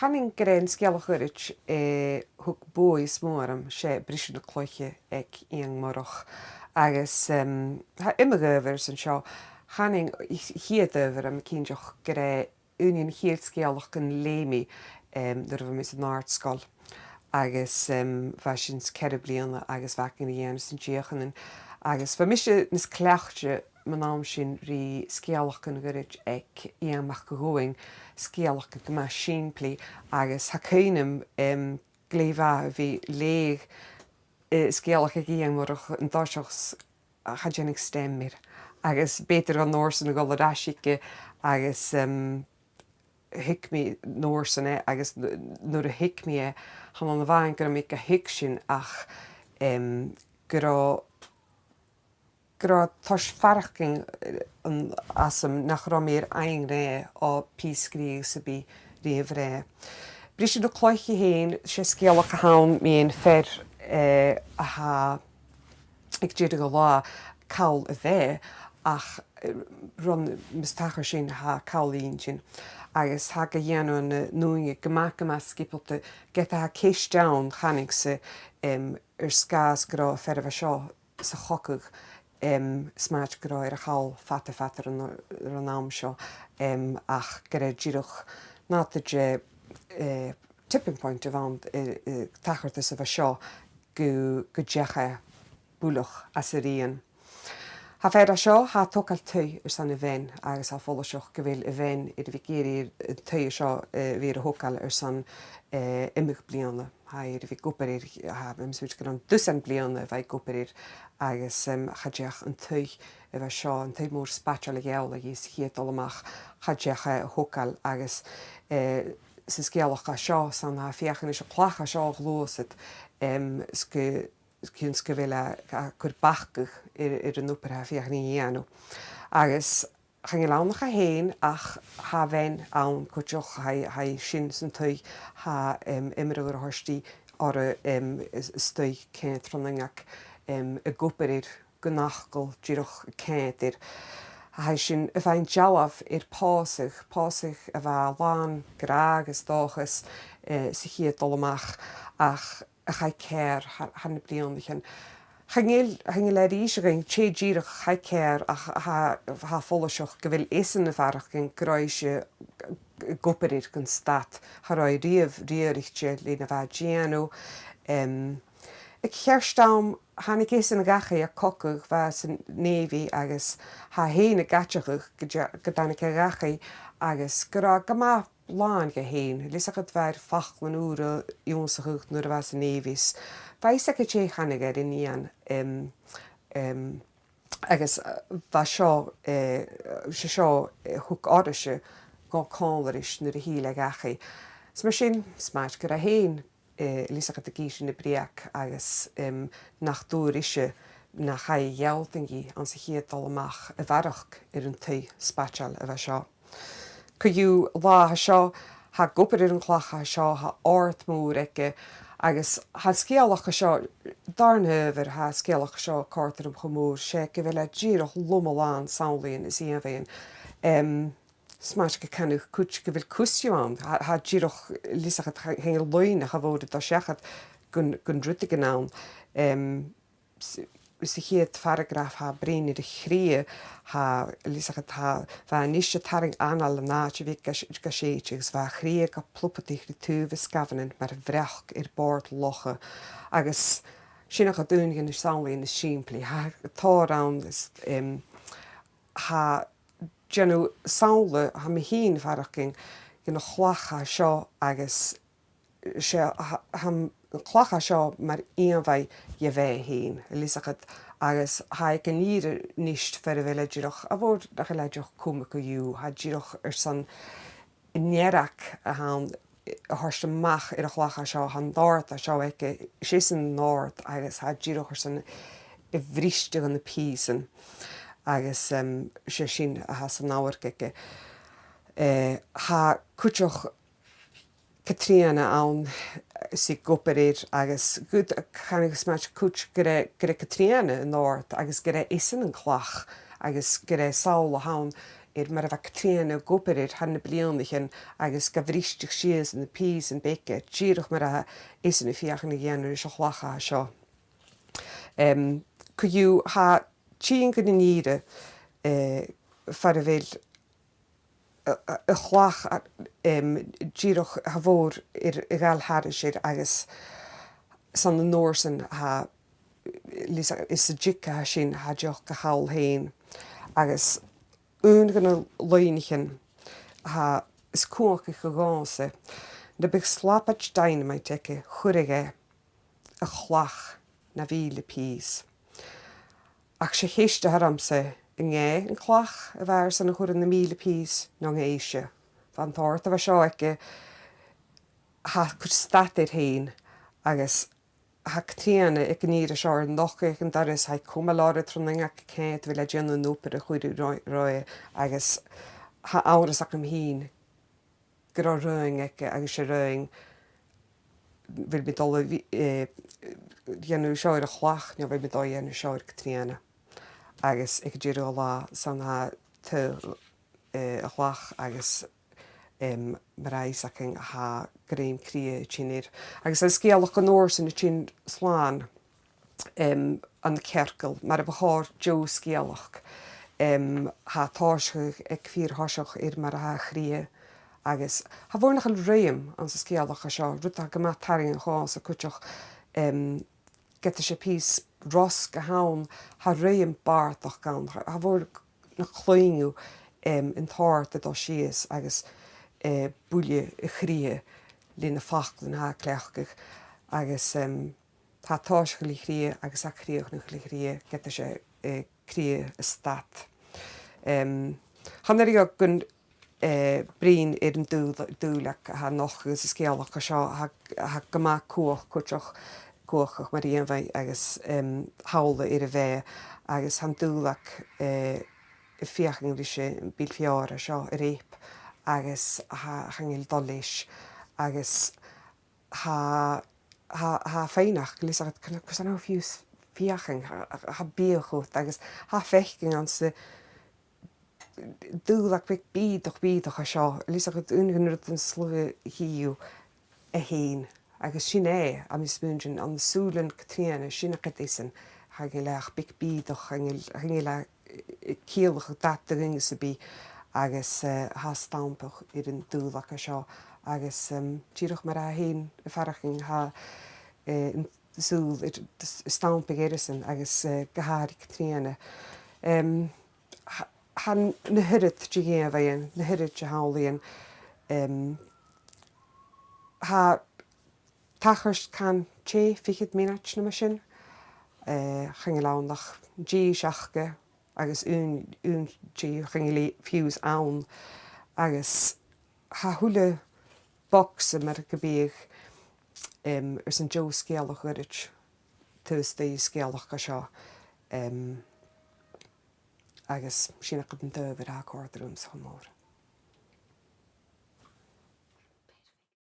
Chaning gren scialach urit hug bois móram sé Briseadh na Cloiche ag Iain Moireach agus ha imagöver san seo chaning hiad over am cínteach gre union hiad scialach gan lémi dur bh mis an artscoil agus bheit ceir bliana agus bhacin dhéana san tíochanan agus bheit mis nas cleachte man am sin rí scialach gan gorid ag Iainach go going scialach go ma siimplí agus ha céanam gléimhá bhí léig scialach ag Iain Moireach an dáiseachs chaideannig stéimir agus bétar an nóirsan na goladásige agus hicmi nóirsanna agus nuair a hicmi han an bhain gur mé go hic sin ach gur tás faraching an asam nach ra mér ein ré á píscrí sa bí riamh ré. Briseadh na Cloiche héin sé scialach a hán míon fer a ha ag déad go lá cawl a bheith ach run mistachar sin ha cawlín sin agus ha go dhéanú an nuinge gomach skipelte get ha céis down chanig sa scás gra fer a seo sa chocuh smaid gra ar a chawl fatar an am seo ach gur ddíireach nátaide tipping point a bhain tachart a bheith seo go deacha búlach as a rian. Ha fer a seo ha tócail tú san a bhein agus ha fola seoch go bhfuil a bhein i bhí géirí tú seo bhí a hócail san imig bliana. Ha i bhí goparir ha imsúid go an dusan bliana bheith goparir agus chadeach an tú a bheith seo an tú mór spatial a gheall a gís chiad amach chadeach a hócail agus sa scialach a seo san ha fiachan is a chlach a seo glósad cún go bhfuil chur bachcach ar an úpar ha fiachan í dhéanú. Agus chan lánach a héin ach ha bhein ann chuteoch ha sin san tú ha imar gur thuirtí ar stoi céint troningach a goparir go nachgal díoch céintir. Ha sin a bhain deamh ar pásach a bheit lán gra agus dóchas sa chiad dolamach ach a chai céir hanna blianachan. Changil le ríisegin sé díirech chai céir ach ha folaseach go bhfuil éan na bharach gin gráise goparir gan stat ha roi riamhríirichte lína bheit déanú. Ag cheirstám hánig éan na gacha a cocuh bheit san néhí agus ha héna gaiteach go dana gacha agus go má láin go héin, lisachad bhar fachlan úra ionsachach nuair a bheit san névis. Bheith go té chanig ar in Iain agus bheit seo thug áiriise gá cálaris nuair a híle gacha. Mar sin smaid gur a héin lisachad a gísin na briac agus nach dúrise na cha ghealtingi an sa chiad amach a bharach ar an tú spatial a bheith seo. Cuú lá seo ha goparir an chhlacha seo ha áirt mór ige agus ha scialach seo darnhöver ha scialach seo cartar am chomór sé go bhfuil díirech lumalán saolaíonn is íon smaid go cenú chuit go bhfuil cúsúán ha díirech lisachad hengil loine ha bhóda dá seachad gun drúta go nán. Sa chiad paragraf ha bríine de chrí ha lisachad ha bheit níos taring anal a náte bhí go séitegus bheit chrí go plupatí tú bh scafanin mar bhrech ar bord locha agus sinach a dúnigin is saolaíon na siimplí ha tárán ha genú saola ha mi hín faraching gin na chhlacha seo agus chhlacha seo mar íonmhaid je bheith héin lisachad agus ha go níidir níist fer a bheile díirech a bhór a go leideoch cuma go dú ha díirech ar san nearach a hán a thuirsta mach ar a chhlacha seo han dáirt a seo ige sé san náirt agus ha díirech ar san i bhríiste an na písan agus sé sin a ha san náhar ige. Ha cúteoch Catriana ann si goparir agus good chanig smaid cúit gur Catriana an náirt agus gur isan an chlach agus gur saola hán mar a bheith tríanana goparir hanna blianachan agus go bhrísteach sios na pís an beice, tíirech mar a is na fiachan na ghéanú se chhlacha seo. Cuú ha tíon go na níre far a bhfuil a chlach díirech ha bhór i gáil háiriséir agus san na nóirsan ha is a dica sin ha deoch go chaall hain agus gan loinechan ha is cuacha go gása na big slapad dynamite ike chuirige a chlach na bhíle pís. Ach sé chéiste haramsa i ngé an chlach a bhar san na chuir na míle pís nó éise. Van táirt a bheith seo ike ha chur statir hain agus ha tríanana ag níra seo an nocha an daras ha cuma lára trúna céit bhfuil le déanú nópar a chuirú roia agus ha áras ach am hín go rá roing ag agus sé roing bhfuil mi dul dhéanú seoir a chlach nó bhfuil mi dul dhéanú seoir go tríanana agus ag ddíir lá san ha tú a chlach agus mar éis ach ha gréim cria tíir. Agus an scéalach an nóir san na tín sláán an cercail mar a bhthir Joe scéalach ha táisce ag fír thoiseach mar a ha chria agus ha bhórnach an réim an sa scéalach a seo ruta go má taring an cháás a cuiteach geta sé pís ros go hán ha réim bartach gan ha bhór na chloinú in táirt a dó sios agus búile i chria lína fachlan ha cleachgach agus tá táisce lí chria agus a chríoch na chria geta sé cria a stat. Hanna gon brín ar an dúlach ha noch gus is scéalach a seo ha go má cuach cuiteach cuachach mar dhéanamh agus hála ar a bheith agus han dúlach i fiachan bhí sé bíl fiára seo a réip agus hangil dolis agus ha féinach lís cos an fiús fiachan ha bíochút agus ha fechting an sa dúlach big bídoch a seo lís go unganrut an slú hiú a héin agus sin a mis bunjin an súlan Catriana sinna cadésan ha gin leach big bídoch hangil le cíalach dat a ringe sa bí agus ha stampach ar an dúlach a seo agus tíirech mar a héin a faraching ha súl stampig éirisan agus goháir Catriana. Ha na hirid tí gé bhéon na hirid te hálaíon ha tachars can té fichiid mínat na sin chinge lánach dí seachge agus ún tí chinge fiús ann agus ha thula box mar go bíag ar san Joe scéalach uirit tuastaí scéalach a seo agus sinna go an dubhar a códarúm san mór.